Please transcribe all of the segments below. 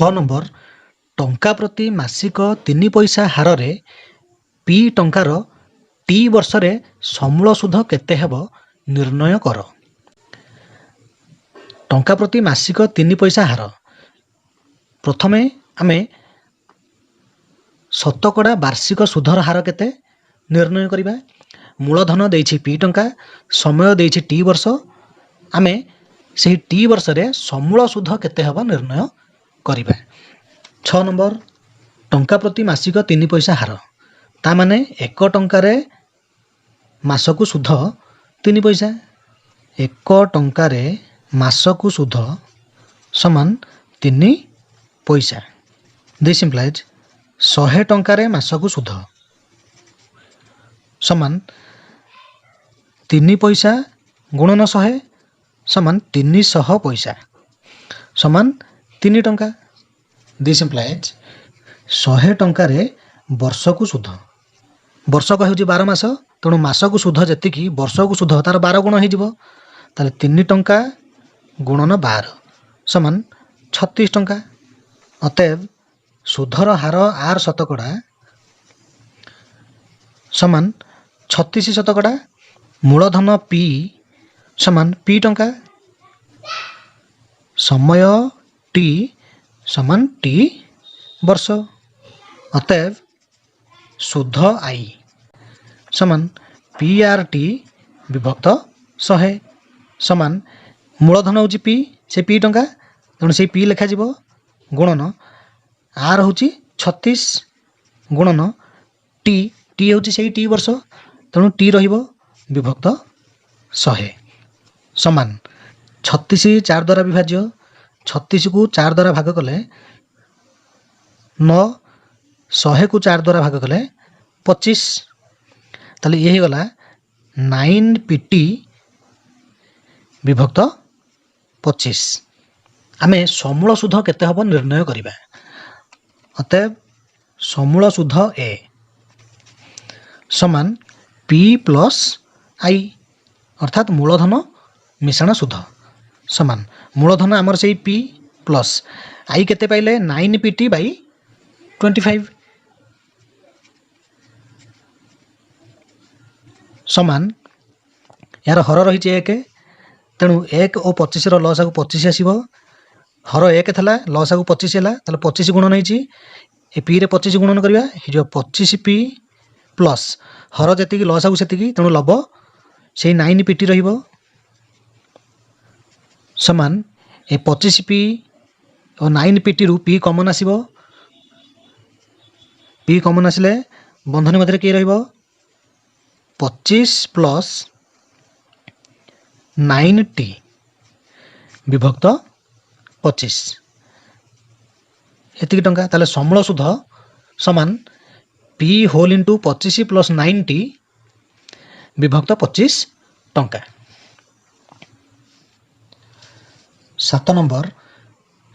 6 number ଟଙ୍କା ପ୍ରତି ମାସିକ 3 ପଇସା ହାରରେ ପି ଟଙ୍କାର ଟି ବର୍ଷରେ ସମୂଳ ସୁଧ କେତେ ହେବ ନିର୍ଣ୍ଣୟ କର। ଟଙ୍କା ପ୍ରତି ମାସିକ 3 ପଇସା ହାର। ପ୍ରଥମେ ଆମେ ଶତକଡ଼ା ବାର୍ଷିକ ସୁଧର ହାର କେତେ ନିର୍ଣ୍ଣୟ କରିବା। ମୂଳଧନ ଦେଇଛି ପି ଟଙ୍କା, ସମୟ ଦେଇଛି ଟି ବର୍ଷ। ଆମେ ସେହି ଟି ବର୍ଷରେ ସମୂଳ ସୁଧ କେତେ ହେବ ନିର୍ଣ୍ଣୟ କରିବା। 6 ନମ୍ବର ଟଙ୍କା ପ୍ରତି ମାସିକ 3 ପଇସା ହାର। ତା ମାନେ 1 ଟଙ୍କାରେ ମାସକୁ ସୁଧ 3 ପଇସା। 1 ଟଙ୍କାରେ ମାସକୁ ସୁଧ ସମାନ 3 ପଇସା। ଦିସ୍ ଇମ୍ପ୍ଲାଇଜ୍ 100 ଟଙ୍କାରେ ମାସକୁ ସୁଧ ସମାନ 3 ପଇସା ଗୁଣନ 100 ସମାନ 300 ପଇସା ସମାନ 3 ଟଙ୍କା। ଦିସ୍ ଇମ୍ପ୍ଲାଇଜ୍ 100 ଟଙ୍କାରେ ବର୍ଷକୁ ସୁଧ। ବର୍ଷକ ହେଉଛି 12 ମାସ, ତେଣୁ ମାସକୁ ସୁଧ ଯେତିକି ବର୍ଷକୁ ସୁଧ ତାର 12 ଗୁଣ ହେଇଯିବ। ତାହେଲେ 3 ଟଙ୍କା ଗୁଣନ 12 ସମାନ 36 ଟଙ୍କା। ଅତଏବ ସୁଧର ହାର R ଶତକଡ଼ା ସମାନ 36 ଶତକଡ଼ା। ମୂଳଧନ P ସମାନ P ଟଙ୍କା। ସମୟ T ସମାନ T ବର୍ଷ। ଅତଏବ ସୁଧ I ସମାନ PRT ବିଭକ୍ତ 100 ସମାନ ମୂଳଧନ ହେଉଛି P, ସେ P ଟଙ୍କା, ତେଣୁ ସେଇ P ଲେଖାଯିବ ଗୁଣନ R ହେଉଛି 36 ଗୁଣନ T ହେଉଛି ସେଇ T ବର୍ଷ, ତେଣୁ T ରହିବ ବିଭକ୍ତ 100 ସମାନ 36 4 ଦ୍ୱାରା ବିଭାଜ୍ୟ। 36କୁ 4 ଦ୍ୱାରା ଭାଗ କଲେ 9, 100କୁ 4 ଦ୍ୱାରା ଭାଗ କଲେ 25। ତାହେଲେ ଇଏ ହେଇଗଲା 9PT ବିଭକ୍ତ 25। ଆମେ ସମୂଳ ସୁଧ କେତେ ହେବ ନିର୍ଣ୍ଣୟ କରିବା। ଅତଏବ ସମୂଳ ସୁଧ A ସମାନ P ପ୍ଲସ୍ I ଅର୍ଥାତ୍ ମୂଳଧନ ମିଶାଣ ସୁଧ ସମାନ ମୂଳଧନ ଆମର ସେଇ P ପ୍ଲସ୍ I କେତେ ପାଇଲେ 9PT/25 ସମାନ ଏହାର ହର ରହିଛି 1, ତେଣୁ 1 ଓ 25ର ଲସାଗୁ 25 ଆସିବ। ହର 1 ଥିଲା, ଲସାଗୁ 25 ହେଲା, ତାହେଲେ 25 ଗୁଣନ ହେଇଛି। ଏ Pରେ 25 ଗୁଣନ କରିବା ହେଇଯିବ 25P ପ୍ଲସ୍ ହର ଯେତିକି ଲସାଗୁ ସେତିକି, ତେଣୁ ଲବ ସେଇ 9PT ରହିବ ସମାନ ଏ 25P ଓ 9PTରୁ P କମନ୍ ଆସିବ। P କମନ୍ ଆସିଲେ ବନ୍ଧନୀ ମଧ୍ୟରେ କିଏ ରହିବ 25 ପ୍ଲସ୍ 9T ବିଭକ୍ତ 25 ଏତିକି ଟଙ୍କା। ତାହେଲେ ସମୂଳ ସୁଧ ସମାନ P whole into 25 plus 9T ବିଭକ୍ତ 25 ଟଙ୍କା। 7 ନମ୍ବର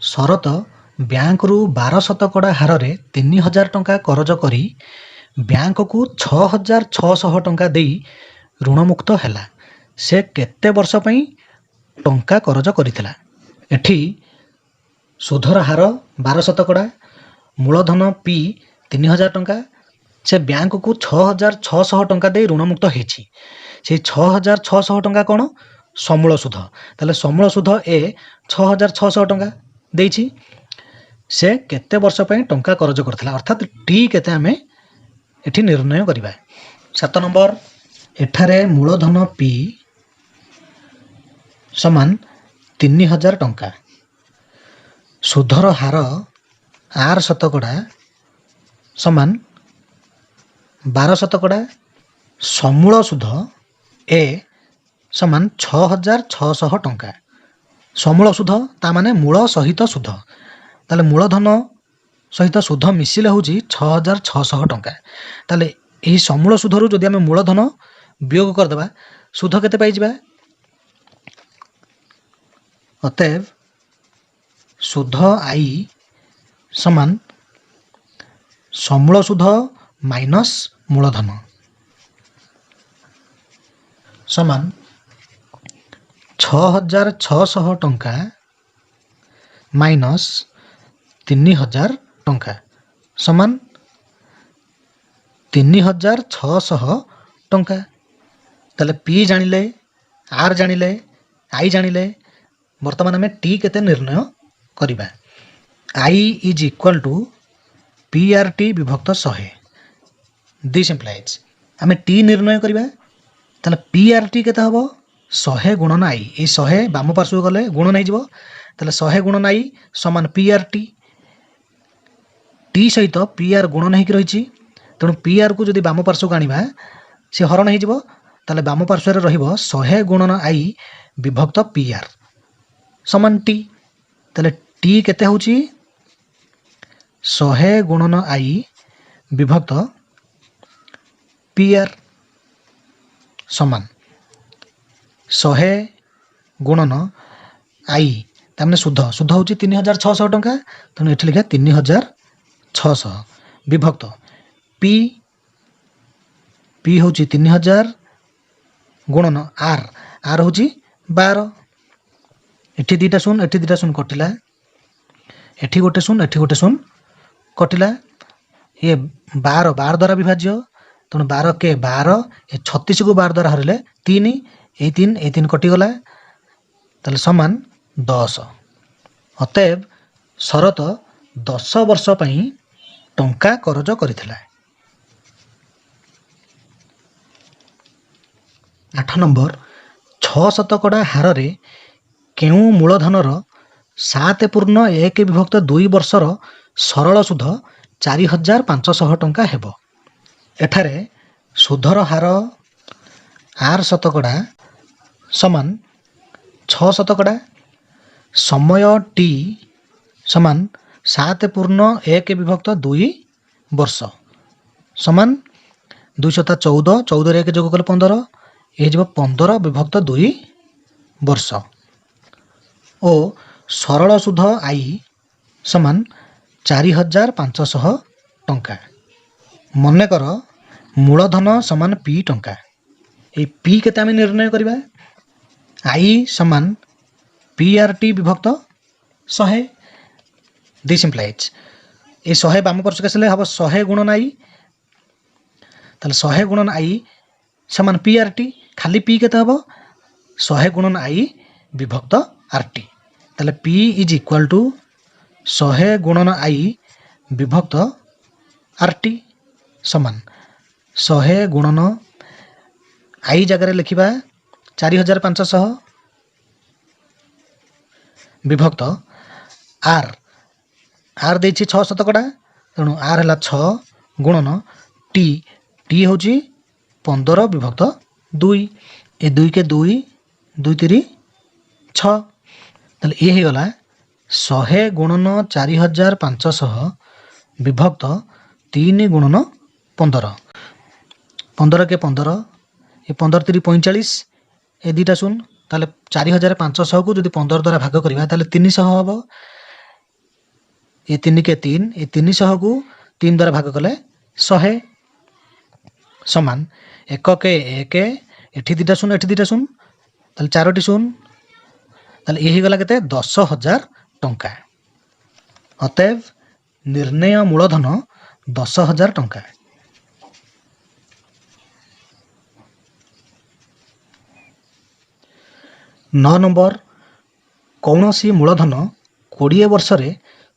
ଶରତ ବ୍ୟାଙ୍କରୁ 12 ଶତକଡ଼ା ହାରରେ 3000 ଟଙ୍କା କରଜ କରି ବ୍ୟାଙ୍କକୁ 6600 ଟଙ୍କା ଦେଇ ଋଣମୁକ୍ତ ହେଲା। ସେ କେତେ ବର୍ଷ ପାଇଁ ଟଙ୍କା କରଜ କରିଥିଲା। ଏଠି ସୁଧର ହାର 12 ଶତକଡ଼ା, ମୂଳଧନ P 3000 ଟଙ୍କା, ସେ ବ୍ୟାଙ୍କକୁ 6600 ଟଙ୍କା ଦେଇ ଋଣମୁକ୍ତ ହେଇଛି। ସେଇ 6600 ଟଙ୍କା କ'ଣ ସମୂଳ ସୁଧ। ତାହେଲେ ସମୂଳ ସୁଧ A 6600 ଟଙ୍କା ଦେଇଛି। ସେ କେତେ ବର୍ଷ ପାଇଁ ଟଙ୍କା କରଜ କରିଥିଲା, ଅର୍ଥାତ୍ T କେତେ ଆମେ ଏଠି ନିର୍ଣ୍ଣୟ କରିବା। 7 ନମ୍ବର ଏଠାରେ ମୂଳଧନ P ସମାନ 3000 ଟଙ୍କା, ସୁଧର ହାର R ଶତକଡ଼ା ସମାନ 12 ଶତକଡ଼ା, ସମୂଳ ସୁଧ A ସମାନ 6600 ଟଙ୍କା। ସମୂଳ ସୁଧ ତା ମାନେ ମୂଳ ସହିତ ସୁଧ, ତାହେଲେ ମୂଳଧନ ସହିତ ସୁଧ ମିଶିଲେ ହେଉଛି 6600 ଟଙ୍କା। ତାହେଲେ ଏହି ସମୂଳ ସୁଧରୁ ଯଦି ଆମେ ମୂଳଧନ ବିୟୋଗ କରିଦେବା ସୁଧ କେତେ ପାଇଯିବା। ଅତଏବ ସୁଧ I ସମାନ ସମୂଳ ସୁଧ ମାଇନସ୍ ମୂଳଧନ ସମାନ 6600 ଟଙ୍କା ମାଇନସ୍ 3000 ଟଙ୍କା ସମାନ 3600 ଟଙ୍କା। ତାହେଲେ ପି ଜାଣିଲେ, ଆର୍ ଜାଣିଲେ, ଆଇ ଜାଣିଲେ, ବର୍ତ୍ତମାନ ଆମେ ଟି କେତେ ନିର୍ଣ୍ଣୟ କରିବା। I is equal to P R T ବିଭକ୍ତ 100। ଦିସ୍ ଇମ୍ପ୍ଲାଇଜ୍ ଆମେ ଟି ନିର୍ଣ୍ଣୟ କରିବା। ତାହେଲେ ପି ଆର୍ ଟି କେତେ ହେବ? 100 ଗୁଣନ ଆଇ। ଏଇ 100 ବାମ ପାର୍ଶ୍ୱକୁ ଗଲେ ଗୁଣନ ହେଇଯିବ। ତାହେଲେ 100 ଗୁଣନ ଆଇ ସମାନ ପି ଆର୍ ଟି। ଟି ସହିତ ପି ଆର୍ ଗୁଣନ ହେଇକି ରହିଛି, ତେଣୁ ପି ଆର୍କୁ ଯଦି ବାମ ପାର୍ଶ୍ୱକୁ ଆଣିବା ସେ ହରଣ ହେଇଯିବ। ତାହେଲେ ବାମ ପାର୍ଶ୍ୱରେ ରହିବ 100 ଗୁଣନ ଆଇ ବିଭକ୍ତ ପି ଆର୍ ସମାନ ଟି। ତାହେଲେ ଟି କେତେ ହେଉଛି? 100 ଗୁଣନ ଆଇ ବିଭକ୍ତ ପି ଆର୍ ସମାନ 100 ଗୁଣନ ଆଇ, ତାମାନେ ସୁଧ ହେଉଛି 3600 ଟଙ୍କା, ତେଣୁ ଏଠି ଲେଖା 3600 ବିଭକ୍ତ ପି ହେଉଛି 3000 ଗୁଣନ ଆର୍ ହେଉଛି 12। ଏଠି ଦୁଇଟା ଶୂନ, ଏଠି ଦୁଇଟା ଶୂନ କଟିଲା, ଏଠି ଗୋଟେ ଶୂନ, ଏଠି ଗୋଟେ ଶୂନ କଟିଲା। ଇଏ 12 ଦ୍ୱାରା ବିଭାଜ୍ୟ, ତେଣୁ 12 କେ 12, ଏ 36କୁ 12 ଦ୍ୱାରା ହରିଲେ 3, ଏଇ 3 କଟିଗଲା, ତାହେଲେ ସମାନ 10। ଅତଏବ ଶରତ 10 ବର୍ଷ ପାଇଁ ଟଙ୍କା କରଜ କରିଥିଲା। 8 ନମ୍ବର 6 ଶତକଡ଼ା ହାରରେ କେଉଁ ମୂଳଧନର 7.1/2 ବର୍ଷର ସରଳ ସୁଧ 4500 ଟଙ୍କା ହେବ? ଏଠାରେ ସୁଧର ହାର ଆର୍ ଶତକଡ଼ା ସମାନ 6 ଶତକଡ଼ା, ସମୟ ଟି ସମାନ 7.1/2 ବର୍ଷ ସମାନ 214, 14 1 ଯୋଗ କଲେ 15, ହେଇଯିବ 15/2 ବର୍ଷ। ଓ ସରଳ ସୁଧ ଆଇ ସମାନ 4500 ଟଙ୍କା। ମନେକର ମୂଳଧନ ସମାନ ପି ଟଙ୍କା। এই ପି କେତେ ଆମେ ନିର୍ଣ୍ଣୟ କରିବା? ଆଇ ସମାନ ପି ଆର୍ ଟି ବିଭକ୍ତ 100। ଦିସ୍ ଇମ୍ପ୍ଲାଇଜ୍ এই 100 ବାମ ପାର୍ଶ୍ୱକୁ ଆସିଲେ ହେବ 100 ଗୁଣନ ଆଇ। ତାହେଲେ 100 ଗୁଣନ ଆଇ ସମାନ ପି ଆର୍ ଟି। ଖାଲି ପି କେତେ ହେବ? 100 ଗୁଣନ ଆଇ ବିଭକ୍ତ ଆର୍ ଟି। ତାହେଲେ ପି ଇଜ୍ ଇକ୍ୱାଲ୍ ଟୁ 100 ଗୁଣନ ଆଇ ବିଭକ୍ତ ଆର୍ ଟି ସମାନ 100 ଗୁଣନ ଆଇ ଜାଗାରେ ଲେଖିବା 4500 ବିଭକ୍ତ ଆର୍ ଦେଇଛି 6 ଶତକଡ଼ା, ତେଣୁ ଆର୍ ହେଲା 6 ଗୁଣନ ଟି ହେଉଛି 15/2। ଏ 2 କେ 2, 2 3 6। ତାହେଲେ ଇଏ ହେଇଗଲା 100 ଗୁଣନ 4500 ବିଭକ୍ତ 3 ଗୁଣନ 15। 15 କେ 15, ଏ 15 3 45, ଏ ଦୁଇଟା ଶୂନ, ତାହେଲେ 4500କୁ ଯଦି 15 ଦ୍ୱାରା ଭାଗ କରିବା ତାହେଲେ 300 ହେବ। ଏ 3 କେ 3, ଏ 300କୁ 3 ଦ୍ୱାରା ଭାଗ କଲେ 100 ସମାନ 1 କେ 1, ଏଠି ଦୁଇଟା ଶୂନ, ଏଠି ଦୁଇଟା ଶୂନ, ତାହେଲେ 4ଟି ଶୂନ, ତାହେଲେ ଇଏ ହେଇଗଲା କେତେ? 10,000 ଟଙ୍କା। ଅତଏବ ନିର୍ଣ୍ଣୟ ମୂଳଧନ 10,000 ଟଙ୍କା। 9 ନମ୍ବର କୌଣସି ମୂଳଧନ 20 ବର୍ଷରେ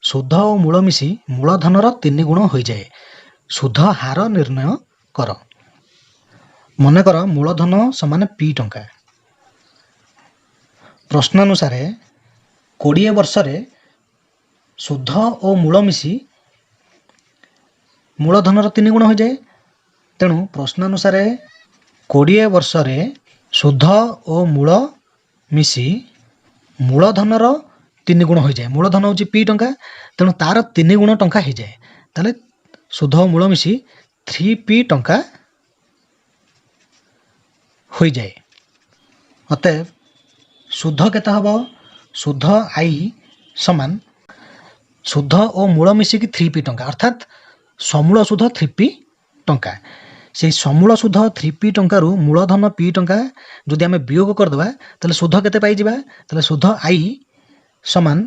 ସୁଧ ଓ ମୂଳ ମିଶି ମୂଳଧନର 3 ଗୁଣ ହୋଇଯାଏ। ସୁଧ ହାର ନିର୍ଣ୍ଣୟ କର। ମନେକର ମୂଳଧନ ସମାନ ପି ଟଙ୍କା। ପ୍ରଶ୍ନାନୁସାରେ 20 ବର୍ଷରେ ସୁଧ ଓ ମୂଳ ମିଶି ମୂଳଧନର 3 ଗୁଣ ହୋଇଯାଏ। ତେଣୁ ପ୍ରଶ୍ନାନୁସାରେ 20 ବର୍ଷରେ ସୁଧ ଓ ମୂଳ ମିଶି ମୂଳଧନର 3 ଗୁଣ ହୋଇଯାଏ। ମୂଳଧନ ହେଉଛି ପି ଟଙ୍କା, ତେଣୁ ତାର 3 ଗୁଣ ଟଙ୍କା ହେଇଯାଏ। ତାହେଲେ ସୁଧ ଓ ମୂଳ ମିଶି 3p ଟଙ୍କା ହୋଇଯାଏ। ଅତଏବ ସୁଧ କେତେ ହେବ? ସୁଧ ଆଇ ସମାନ ସୁଧ ଓ ମୂଳ ମିଶିକି 3p ଟଙ୍କା, ଅର୍ଥାତ୍ ସମୂଳ ସୁଧ 3p ଟଙ୍କା। ସେଇ ସମୂଳ ସୁଧ 3p ଟଙ୍କାରୁ ମୂଳଧନ p ଟଙ୍କା ଯଦି ଆମେ ବିୟୋଗ କରିଦେବା ତାହେଲେ ସୁଧ କେତେ ପାଇଯିବା? ତାହେଲେ ସୁଧ ଆଇ ସମାନ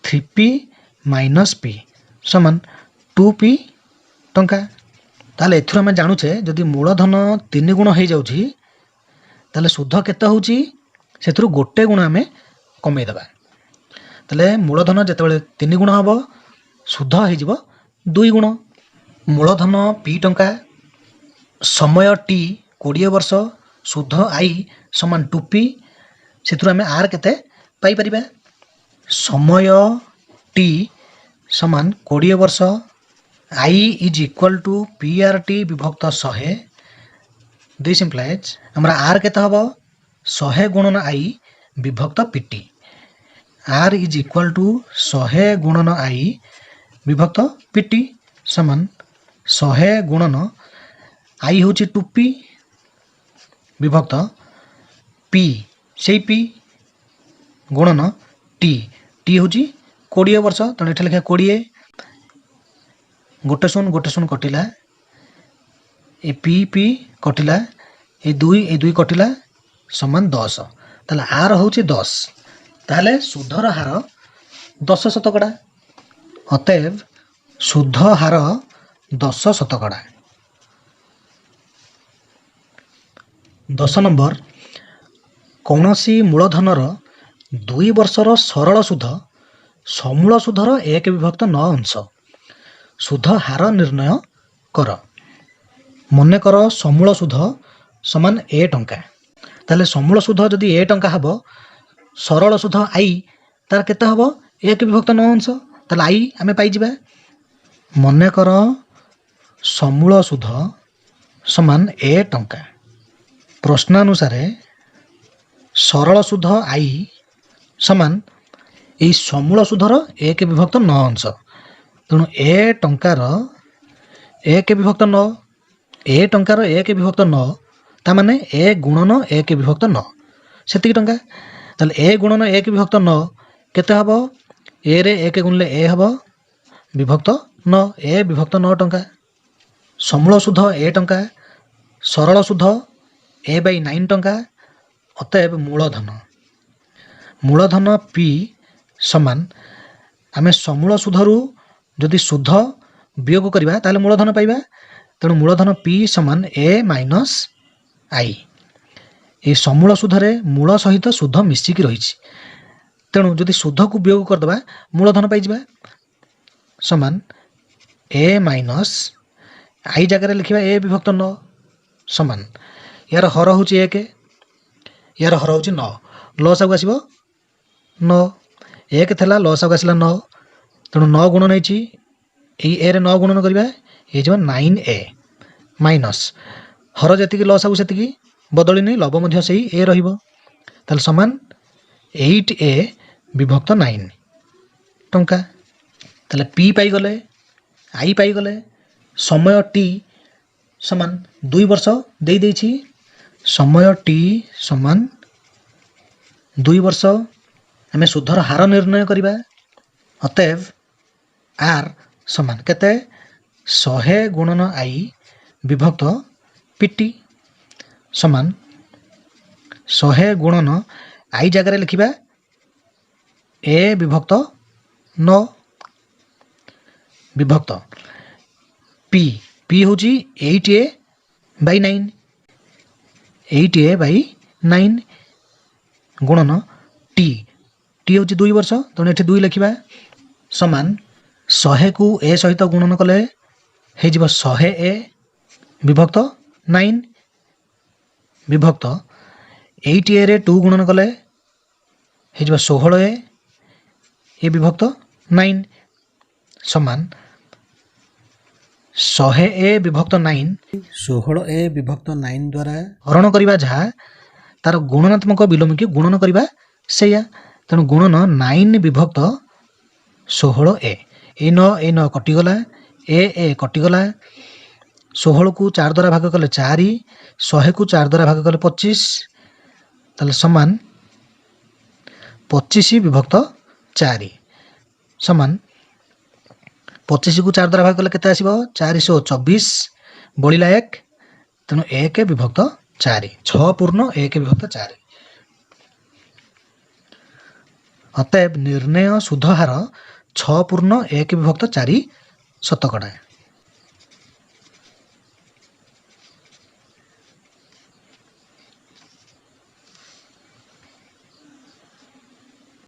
3p माइनस पी समान 2p टंका। ताले एथुर आम जानुचे जदि मूलधन 3 गुण हो जाउछि ताले सुध केते होउछि सेथुरु गोटे गुण आम कमे देबा। ताले मूलधन जेतेबेले 3 गुण हबो सुध हो जिवो 2 गुण। मूलधन p टंका समय t 20 वर्ष सुध i समान 2p सेथुरु आम r केते पाई परिबा। समय t समान 20 वर्ष i is equal to PRT विभक्त 100 दिस इम्प्लाइज हमरा r केते हबो 100 गुणन i विभक्त pt। r is equal to 100 गुणन i विभक्त pt समान 100 गुणन i होची 2p विभक्त p से p गुणन t t होची 20 वर्ष तने एठा लिखा 20 गोटे शून कटिला ए पी कटिला ए दुई कटिला समान 10 ताले आर होची 10 ताले सुधर हार 10 शतकड़ा। अतएव सुध हार 10 शतकड़ा। 10 नंबर कौनसी मूलधनर 2 वर्षर सरल सुध समूल सुधर 1 विभक्त 9 अंश सुध हार निर्णय कर। मन कर समूल सुध समान ए टंका ताले समूल सुध जदि ए टंका हबो सरल सुध आई तार केते हबो 1 विभक्त 9 अंश ताले आई आमे पाई जिबा। मन कर समूल सुध समान ए टंका प्रश्नानुसार सरल सुध आई समान ए समूल सुधर 1 विभक्त 9 अंश तेणु ए टंकार 1 विभक्त 9 ए टंकार 1 विभक्त 9 ता माने ए गुणन 1 विभक्त 9 सेतिक टंका ताले ए गुणन 1 विभक्त 9 केते हबो ए रे 1 गुणले ए हबो विभक्त 9 ए विभक्त 9 टंका। समूल सुध ए टंका सरल सुध ए बाई 9 टंका। अतएव मूलधन p समान आमे समूल सुधरु जदि सुध वियोग करिबा ताले मूलधन पाइबा तेणु मूलधन p समान a माइनस i। ए समूल सुधरे मूल सहित सुध मिसिकी रहिछि तेणु जदि सुध को वियोग करदबा मूलधन पाइ जिबा समान a माइनस i जगह लिखिबा a विभक्त 9 समान यार हर होछि 1 यार हर होछि 9 लस आगु आसीबो 9 1 थला लस आगु आसिला 9 तेणु 9 गुणन होइछि ए रे 9 गुणन करिबा ए जब 9a माइनस हर जतिकी लस आगु सेतिकी बदली नै लब मध्य सही ए रहिबो ताले समान 8a विभक्त 9 टंका। ताले p पाई गले i पाई गले समय t समान 2 वर्ष देई देछि समय t समान 2 वर्ष हमें सुधर हार निर्णय करिबा। अतएव r समान केते 100 गुणन i विभक्त pt समान 100 गुणन i जगह लिखिबा a विभक्त 9 विभक्त p होची 8a बाई 9 8a बाई 9 गुणन t होची 2 वर्ष तेणु एठी 2 लिखिबा समान 100 को a सहित गुणन कले हे जिवो 100a विभक्त 9 विभक्त 8a रे 2 गुणन कले हे जिवो 16a ए विभक्त 9 समान 100a विभक्त 9 16a विभक्त 9 द्वारा हरण करिबा जहा तार गुणनात्मक विलोम की गुणन करिबा सेया तेणु गुणन 9 विभक्त 16a ए 9 कटिगला ए कटिगला 16 को 4 द्वारा भाग कले 4 100 को 4 द्वारा भाग कले 25 ताले समान 25 विभक्त 4 समान 25 को 4 द्वारा भाग कले केते आसीबो 424 बळिला 1 तेणु 1 विभक्त 4 6 पूर्ण 1 विभक्त 4। अतएव निर्णय सुध हार 6 ପୂର୍ଣ୍ଣ 1 ବିଭକ୍ତ 4 ଶତକଡ଼ା।